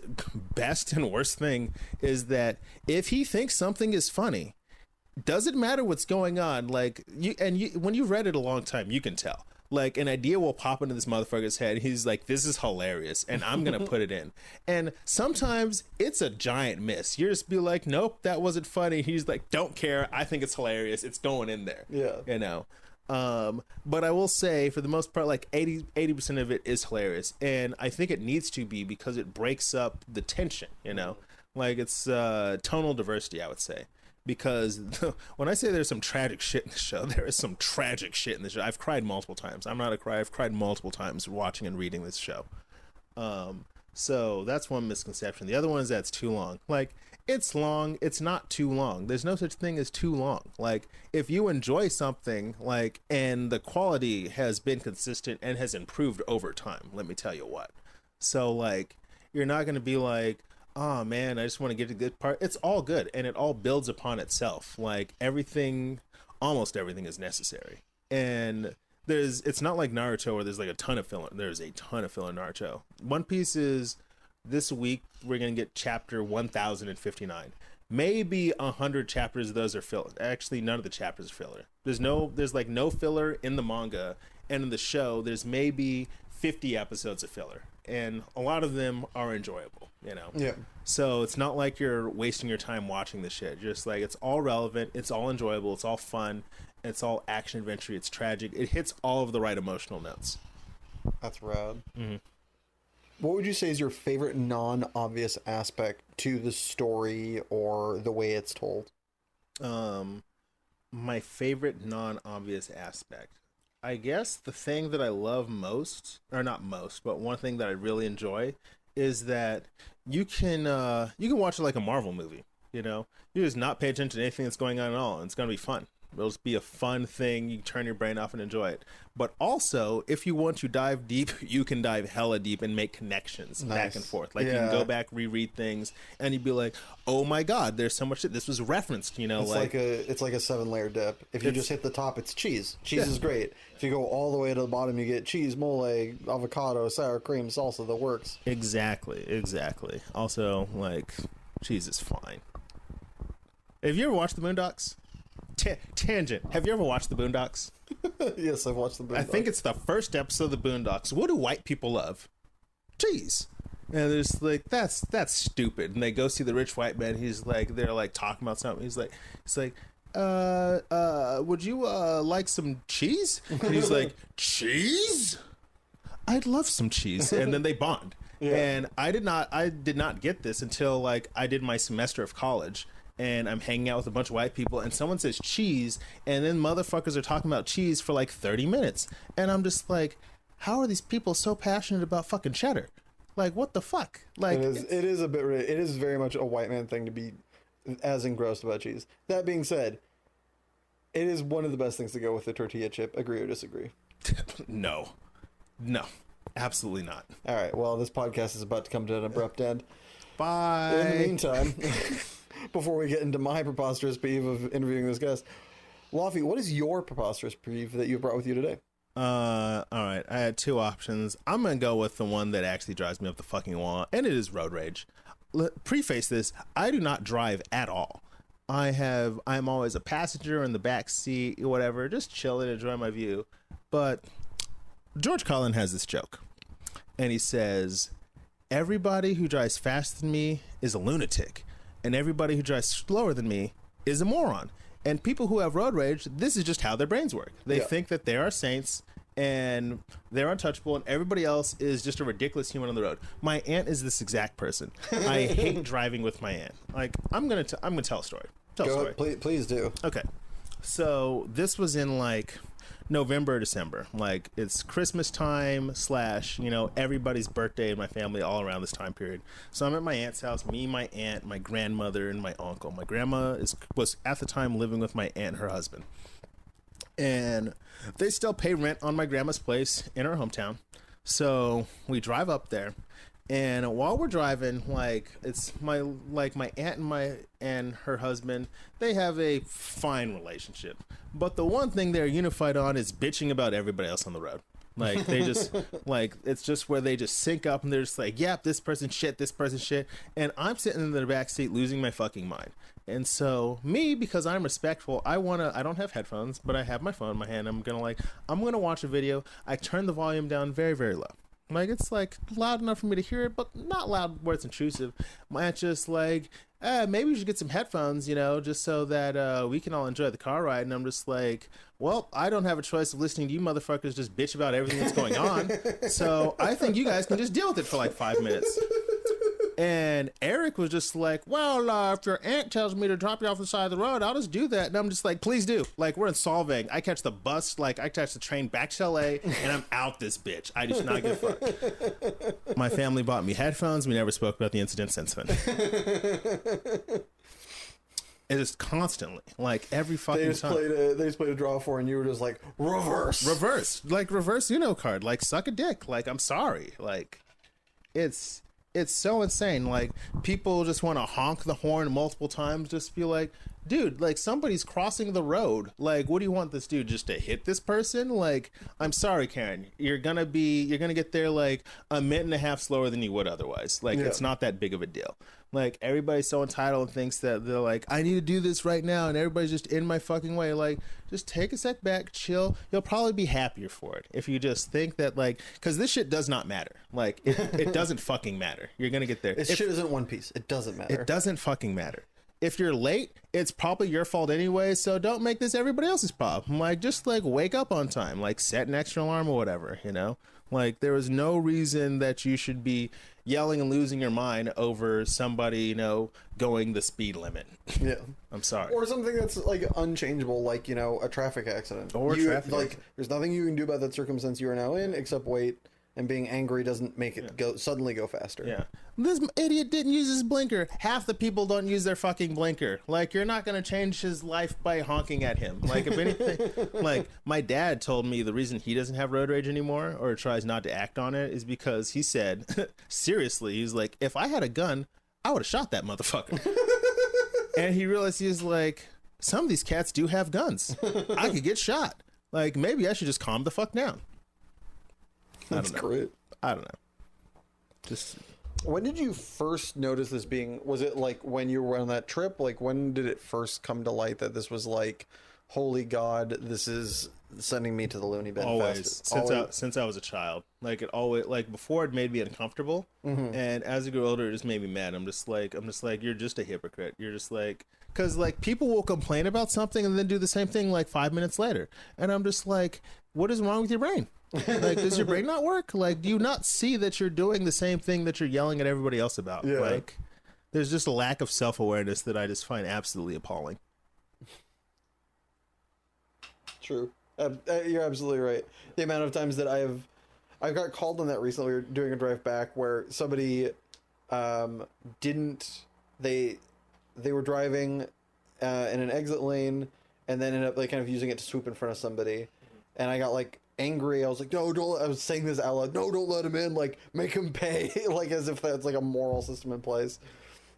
best and worst thing is that if he thinks something is funny, doesn't matter what's going on. Like when you've read it a long time, you can tell. Like an idea will pop into this motherfucker's head. He's like, this is hilarious, and I'm going to put it in. And sometimes it's a giant miss. You just be like, nope, that wasn't funny. He's like, don't care. I think it's hilarious. It's going in there. Yeah. You know? But I will say for the most part, like 80% of it is hilarious. And I think it needs to be because it breaks up the tension, you know? Like it's tonal diversity, I would say. Because when I say there's some tragic shit in the show, there is some tragic shit in the show. I've cried multiple times. I'm not a crier. I've cried multiple times watching and reading this show. So that's one misconception. The other one is that it's too long. Like, it's long. It's not too long. There's no such thing as too long. Like, if you enjoy something, like, and the quality has been consistent and has improved over time, let me tell you what. So, like, you're not going to be like, oh man, I just want to get to the good part. It's all good, and it all builds upon itself. Like everything, almost everything is necessary. And it's not like Naruto where there's like a ton of filler. There's a ton of filler in Naruto. One Piece is, this week we're going to get chapter 1059. Maybe 100 chapters of those are filler. Actually, none of the chapters are filler. There's like no filler in the manga, and in the show there's maybe 50 episodes of filler. And a lot of them are enjoyable, you know? Yeah. So it's not like you're wasting your time watching this shit. Just like, it's all relevant, it's all enjoyable, it's all fun, it's all action adventure, it's tragic. It hits all of the right emotional notes. That's rad. Mm-hmm. What would you say is your favorite non-obvious aspect to the story or the way it's told? My favorite non-obvious aspect. I guess the thing that I love most, or not most, but one thing that I really enjoy is that you can watch it like a Marvel movie, you know? You just not pay attention to anything that's going on at all, and it's going to be fun. It'll just be a fun thing. You can turn your brain off and enjoy it. But also, if you want to dive deep, you can dive hella deep and make connections back and forth. Like, you can go back, reread things, and you'd be like, oh my god, there's so much shit. This was referenced, you know? It's like a 7-layer dip. If you just hit the top, it's cheese. Cheese is great. If you go all the way to the bottom, you get cheese, mole, avocado, sour cream, salsa, the works. Exactly. Also, like, cheese is fine. Have you ever watched the Boondocks? Tangent. Have you ever watched the Boondocks? Yes, I've watched the Boondocks. I think it's the first episode of the Boondocks. What do white people love? Cheese. And there's like, that's stupid. And they go see the rich white man. He's like, they're like talking about something. He's like, would you like some cheese? And he's like, cheese? I'd love some cheese. And then they bond. Yeah. And I did not get this until like I did my semester of college. And I'm hanging out with a bunch of white people, and someone says cheese, and then motherfuckers are talking about cheese for like 30 minutes. And I'm just like, how are these people so passionate about fucking cheddar? Like, what the fuck? Like, it is a bit. It is very much a white man thing to be as engrossed about cheese. That being said, it is one of the best things to go with the tortilla chip. Agree or disagree? No, absolutely not. All right. Well, this podcast is about to come to an abrupt end. Bye. In the meantime, before we get into my preposterous peeve of interviewing this guest, LAUPH, what is your preposterous peeve that you brought with you today? All right. I had two options. I'm gonna go with the one that actually drives me up the fucking wall, and it is road rage. Preface this: I do not drive at all. I'm always a passenger in the back seat, whatever, just chilling, enjoying my view. But George Carlin has this joke, and he says, "Everybody who drives faster than me is a lunatic, and everybody who drives slower than me is a moron." And people who have road rage, this is just how their brains work. They think that they are saints and they're untouchable, and everybody else is just a ridiculous human on the road. My aunt is this exact person. I hate driving with my aunt. Like, I'm gonna tell a story. Please do. Okay, so this was in like November, December. Like, it's Christmas time / everybody's birthday in my family all around this time period. So I'm at my aunt's house, me, my aunt, my grandmother, and my uncle. My grandma was at the time living with my aunt and her husband. And they still pay rent on my grandma's place in her hometown. So we drive up there. And while we're driving, like, it's my aunt and her husband, they have a fine relationship. But the one thing they're unified on is bitching about everybody else on the road. Like, they just, like, it's just where they just sync up and they're just like, yep, this person shit. And I'm sitting in the back seat losing my fucking mind. And so me, because I'm respectful, I don't have headphones, but I have my phone in my hand. I'm going to watch a video. I turn the volume down very, very low. Like, it's like loud enough for me to hear it, but not loud where it's intrusive. My aunt's just like, maybe we should get some headphones, just so that we can all enjoy the car ride. And I'm just like, well, I don't have a choice of listening to you motherfuckers just bitch about everything that's going on. So I think you guys can just deal with it for like 5 minutes. And Eric was just like, well, if your aunt tells me to drop you off the side of the road, I'll just do that. And I'm just like, please do. Like, we're in Solvang. I catch the bus, like, I catch the train back to LA, and I'm out this bitch. I just not give a fuck. My family bought me headphones. We never spoke about the incident since then. It is constantly, like, every fucking time. They just played a draw for, and you were just like, reverse. Like, reverse Uno card. Like, suck a dick. Like, I'm sorry. Like, it's so insane. Like, people just want to honk the horn multiple times, just be like, dude, like, somebody's crossing the road. Like, what do you want this dude just to hit this person? Like, I'm sorry, Karen, you're gonna get there like a minute and a half slower than you would otherwise. Like, it's not that big of a deal. Like, everybody's so entitled and thinks that they're like, I need to do this right now, and everybody's just in my fucking way. Like, just take a step back, chill. You'll probably be happier for it if you just think that, like, because this shit does not matter. Like, it doesn't fucking matter. You're gonna get there. Shit isn't One Piece. It doesn't matter. It doesn't fucking matter. If you're late, it's probably your fault anyway, so don't make this everybody else's problem. Like, just, like, wake up on time. Like, set an extra alarm or whatever, Like, there is no reason that you should be yelling and losing your mind over somebody, going the speed limit. Yeah. I'm sorry. Or something that's, like, unchangeable, like, a traffic accident. There's nothing you can do about that circumstance you are now in except wait. And being angry doesn't make it suddenly go faster. Yeah. This idiot didn't use his blinker. Half the people don't use their fucking blinker. Like, you're not going to change his life by honking at him. Like, if anything, like, my dad told me the reason he doesn't have road rage anymore or tries not to act on it is because he said, seriously, he's like, if I had a gun, I would have shot that motherfucker. And he realized he was like, some of these cats do have guns. I could get shot. Like, maybe I should just calm the fuck down. That's great. I don't know. Just, when did you first notice this being? Was it like when you were on that trip? Like, when did it first come to light that this was like, holy God, this is sending me to the loony bin? Always. Since I was a child. Like, it always, like, before it made me uncomfortable, and as I grew older, it just made me mad. I'm just like, you're just a hypocrite. You're just like, because, like, people will complain about something and then do the same thing like 5 minutes later, and I'm just like, what is wrong with your brain? Like, does your brain not work? Like, do you not see that you're doing the same thing that you're yelling at everybody else about? Yeah. Like, there's just a lack of self-awareness that I just find absolutely appalling. True. You're absolutely right. The amount of times that I got called on that recently. We were doing a drive back where somebody they were driving in an exit lane and then ended up like kind of using it to swoop in front of somebody, and I got like angry. I was like, no, don't. I was saying this out loud. No, don't let him in. Like, make him pay. Like, as if that's like a moral system in place.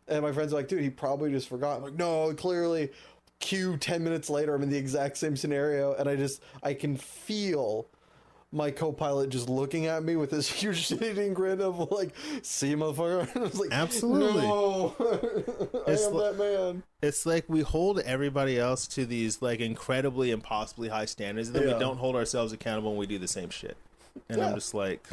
And my friends are like, dude, he probably just forgot. I'm like, no, clearly. Cue 10 minutes later, I'm in the exact same scenario, and I can feel my co-pilot just looking at me with this huge shit-eating grin of like, see, motherfucker. And I was like, absolutely. No, I am that man. It's like we hold everybody else to these like incredibly impossibly high standards, and then we don't hold ourselves accountable when we do the same shit. And I'm just like,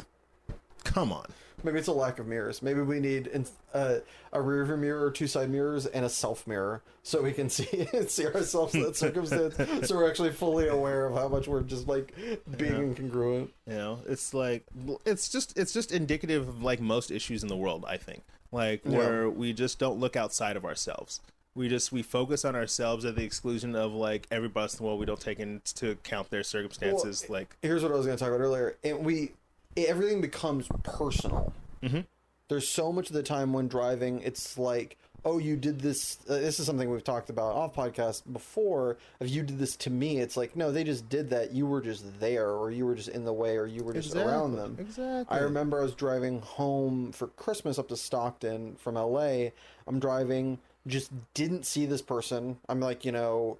come on. Maybe it's a lack of mirrors. Maybe we need a rear view mirror, 2 side mirrors, and a self mirror so we can see ourselves in that circumstance. So we're actually fully aware of how much we're just like being incongruent. You know, it's like it's just indicative of like most issues in the world. I think where we just don't look outside of ourselves. We focus on ourselves at the exclusion of like everybody else in the world. We don't take into account their circumstances. Well, like, here's what I was going to talk about earlier, and everything becomes personal. Mm-hmm. There's so much of the time when driving, it's like, oh, you did this. This is something we've talked about off podcast before. If you did this to me, it's like, no, they just did that. You were just there, or you were just in the way, or you were just around them. Exactly. I remember I was driving home for Christmas up to Stockton from LA. I'm driving, just didn't see this person. I'm like, how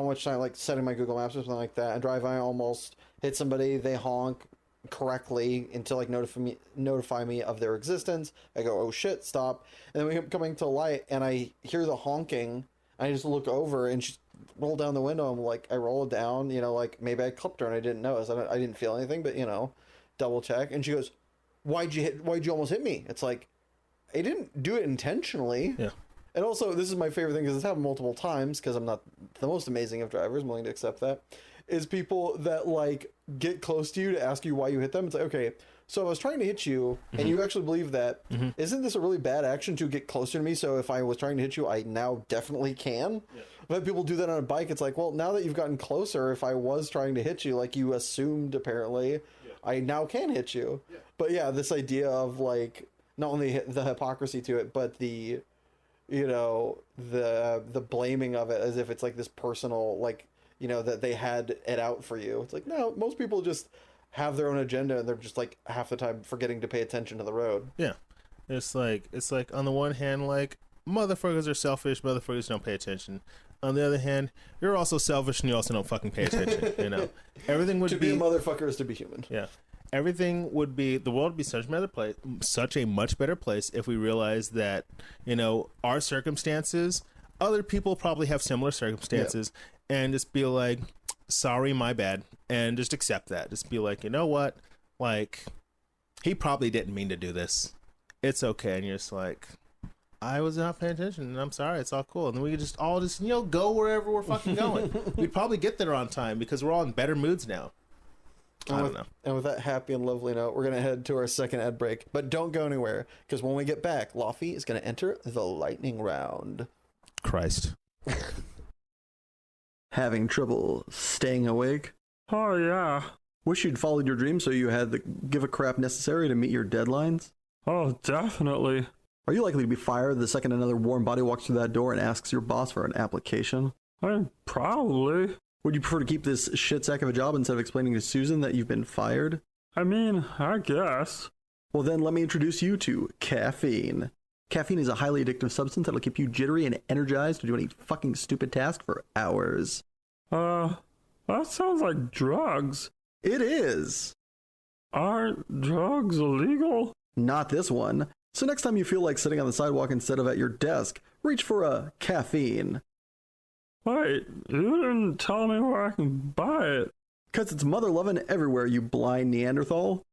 much time, like setting my Google Maps or something like that. I drive, I almost hit somebody, they honk correctly until like notify me of their existence. I go, oh shit, stop. And then we keep coming to a light and I hear the honking. I just look over and she roll down the window. I'm like, I roll it down, like maybe I clipped her and I didn't notice. I didn't feel anything, but double check. And she goes, why'd you almost hit me? It's like, I didn't do it intentionally. Yeah. And also, this is my favorite thing because it's happened multiple times because I'm not the most amazing of drivers. I'm willing to accept that. Is people that like get close to you to ask you why you hit them. It's like, okay, so if I was trying to hit you and you actually believe that, isn't this a really bad action to get closer to me? So if I was trying to hit you, I now definitely can. Yeah. But people do that on a bike. It's like, well, now that you've gotten closer, if I was trying to hit you, like you assumed apparently, I now can hit you. Yeah. But yeah, this idea of like not only the hypocrisy to it, but the the blaming of it as if it's like this personal, like, that they had it out for you. It's like, no, most people just have their own agenda and they're just like half the time forgetting to pay attention to the road. Yeah. It's like on the one hand, like, motherfuckers are selfish, motherfuckers don't pay attention. On the other hand, you're also selfish and you also don't fucking pay attention. Everything would to be a motherfucker is to be human. Yeah. Everything would be, the world would be such a much better place if we realized that, our circumstances, other people probably have similar circumstances, and just be like, sorry, my bad, and just accept that. Just be like, you know what? Like, he probably didn't mean to do this. It's okay. And you're just like, I was not paying attention, and I'm sorry. It's all cool. And then we could just all just, go wherever we're fucking going. We'd probably get there on time because we're all in better moods now. I don't know. And with that happy and lovely note, we're going to head to our second ad break. But don't go anywhere, because when we get back, LAUPH is going to enter the lightning round. Christ. Having trouble staying awake? Oh, yeah. Wish you'd followed your dream so you had the give a crap necessary to meet your deadlines? Oh, definitely. Are you likely to be fired the second another warm body walks through that door and asks your boss for an application? Probably. Would you prefer to keep this shit sack of a job instead of explaining to Susan that you've been fired? I mean, I guess. Well then, let me introduce you to caffeine. Caffeine is a highly addictive substance that'll keep you jittery and energized to do any fucking stupid task for hours. That sounds like drugs. It is. Aren't drugs illegal? Not this one. So next time you feel like sitting on the sidewalk instead of at your desk, reach for a caffeine. Wait, you didn't tell me where I can buy it. 'Cause it's mother-loving everywhere, you blind Neanderthal.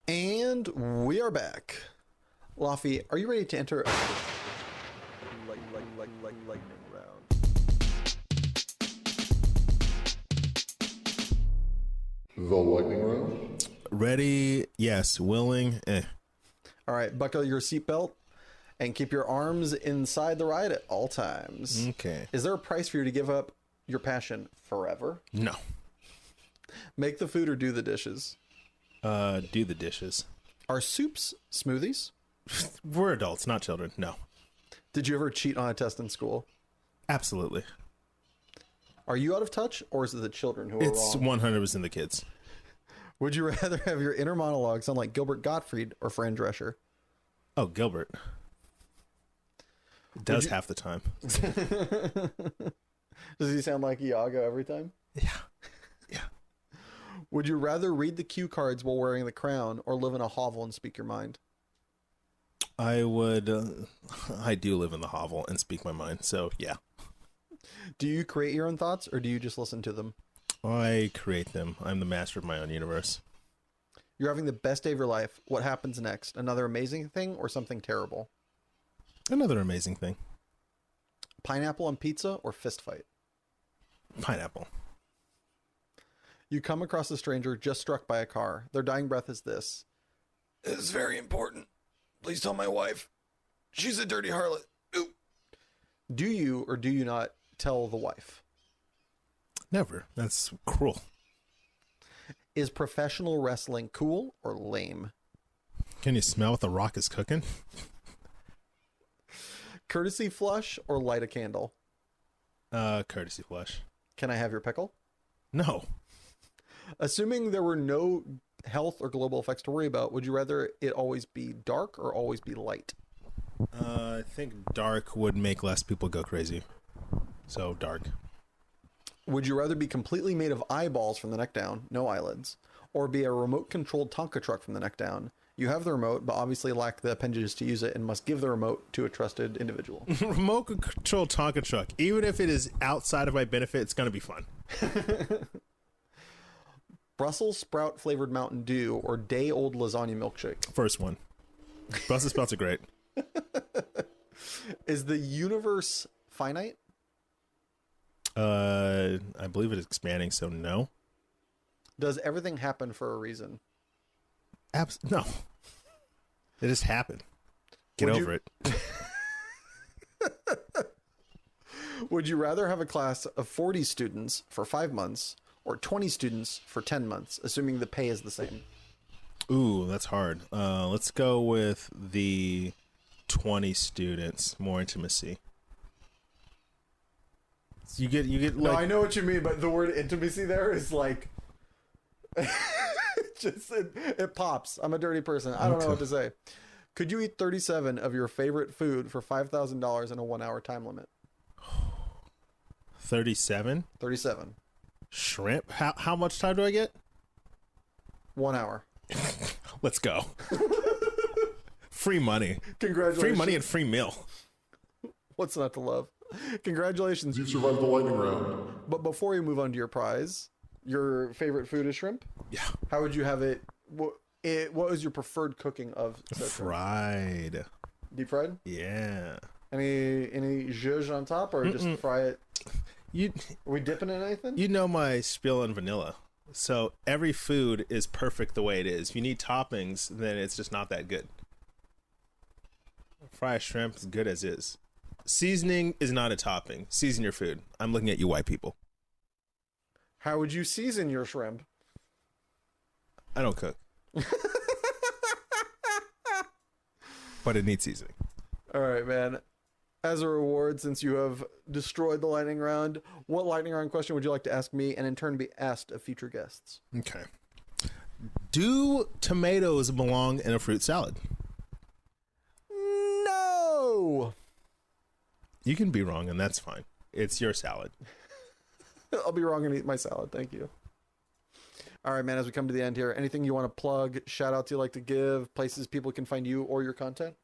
And we are back. LAUPH, are you ready to enter a lightning round? The lightning round? Ready? Yes. Willing? All right, buckle your seatbelt and keep your arms inside the ride at all times. Okay. Is there a price for you to give up your passion forever? No. Make the food or do the dishes? Do the dishes. Are soups smoothies? We're adults, not children. No. Did you ever cheat on a test in school? Absolutely. Are you out of touch, or is it the children who are It's wrong? 100% the kids. Would you rather have your inner monologue sound like Gilbert Gottfried or Fran Drescher? Oh, Gilbert. It does half the time. Does he sound like Iago every time? Yeah. Yeah. Would you rather read the cue cards while wearing the crown or live in a hovel and speak your mind? I would. I do live in the hovel and speak my mind, so yeah. Do you create your own thoughts or do you just listen to them? I create them. I'm the master of my own universe. You're having the best day of your life. What happens next? Another amazing thing or something terrible? Another amazing thing. Pineapple on pizza or fist fight? Pineapple. You come across a stranger just struck by a car. Their dying breath is this. This is very important. Please tell my wife. She's a dirty harlot. Ooh. Do you or do you not tell the wife? Never. That's cruel. Is professional wrestling cool or lame? Can you smell what the Rock is cooking? Courtesy flush or light a candle? Courtesy flush. Can I have your pickle? No. Assuming there were no health or global effects to worry about, would you rather it always be dark or always be light? I think dark would make less people go crazy. So dark. Would you rather be completely made of eyeballs from the neck down, no eyelids, or be a remote-controlled Tonka truck from the neck down? You have the remote, but obviously lack the appendages to use it and must give the remote to a trusted individual. Remote control Tonka truck. Even if it is outside of my benefit, it's going to be fun. Brussels sprout flavored Mountain Dew or day-old lasagna milkshake? First one. Brussels sprouts are great. Is the universe finite? I believe it is expanding, so no. Does everything happen for a reason? No. It just happened. Get over it. Would you rather have a class of 40 students for 5 months or 20 students for 10 months, assuming the pay is the same? Ooh, that's hard. Let's go with the 20 students. More intimacy. You get like... No, I know what you mean, but the word intimacy there is like... it pops. I'm a dirty person. I don't know what to say. Could you eat 37 of your favorite food for $5,000 in a 1 hour time limit? 37? 37. Shrimp? How much time do I get? 1 hour. Let's go. Free money. Congratulations. Free money and free meal. What's not to love? Congratulations. You survived the lightning round. But before you move on to your prize, your favorite food is shrimp? Yeah. How would you have it? What was your preferred cooking of said shrimp? Fried. Deep fried? Yeah. Any zhuzh on top or just fry it? You Are we dipping in anything? you know my spiel on vanilla. So every food is perfect the way it is. If you need toppings, then it's just not that good. Fried shrimp is good as is. Seasoning is not a topping. Season your food. I'm looking at you white people. How would you season your shrimp? I don't cook. But it needs seasoning. All right, man. As a reward, since you have destroyed the lightning round, what lightning round question would you like to ask me and in turn be asked of future guests? Okay. Do tomatoes belong in a fruit salad? No! You can be wrong, and that's fine. It's your salad. I'll be wrong and eat my salad. Thank you. All right, man, as we come to the end here, anything you want to plug, shout outs you like to give, places people can find you or your content?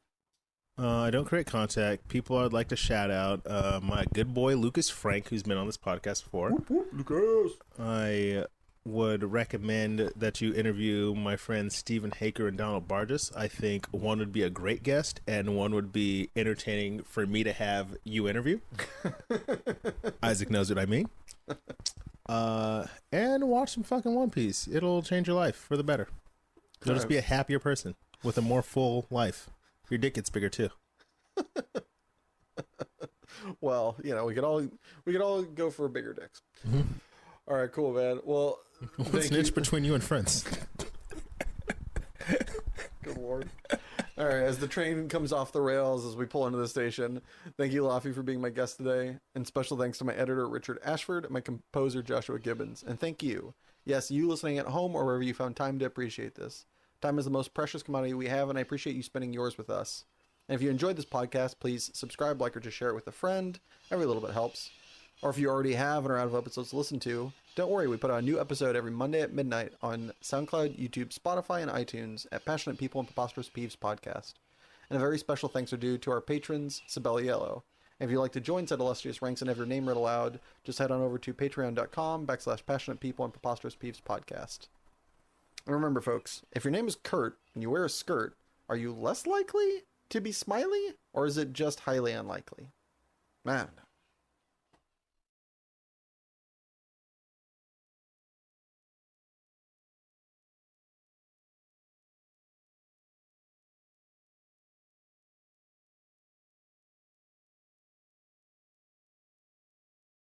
I don't create contact. People I'd like to shout out. My good boy, Lucas Frank, who's been on this podcast before. Whoop, whoop, Lucas. I would recommend that you interview my friends Stephen Haker and Donald Barges. I think one would be a great guest and one would be entertaining for me to have you interview. Isaac knows what I mean. And watch some fucking One Piece. It'll change your life for the better. You'll just be a happier person with a more full life. Your dick gets bigger too. Well, you know, we could all go for bigger dicks. Mm-hmm. All right, cool, man. Well, What's an itch between you and friends? Good Lord. All right, as the train comes off the rails as we pull into the station, thank you, LAUPH, for being my guest today. And special thanks to my editor, Richard Ashford, and my composer, Joshua Gibbons. And thank you. Yes, you listening at home or wherever you found time to appreciate this. Time is the most precious commodity we have, and I appreciate you spending yours with us. And if you enjoyed this podcast, please subscribe, like, or just share it with a friend. Every little bit helps. Or if you already have and are out of episodes to listen to, don't worry, we put out a new episode every Monday at midnight on SoundCloud, YouTube, Spotify, and iTunes at Passionate People and Preposterous Peeves Podcast. And a very special thanks are due to our patrons, Sibeliello. And if you'd like to join said illustrious ranks and have your name read aloud, just head on over to patreon.com/Passionate People and Preposterous Peeves Podcast. And remember, folks, if your name is Kurt and you wear a skirt, are you less likely to be smiley, or is it just highly unlikely? Man.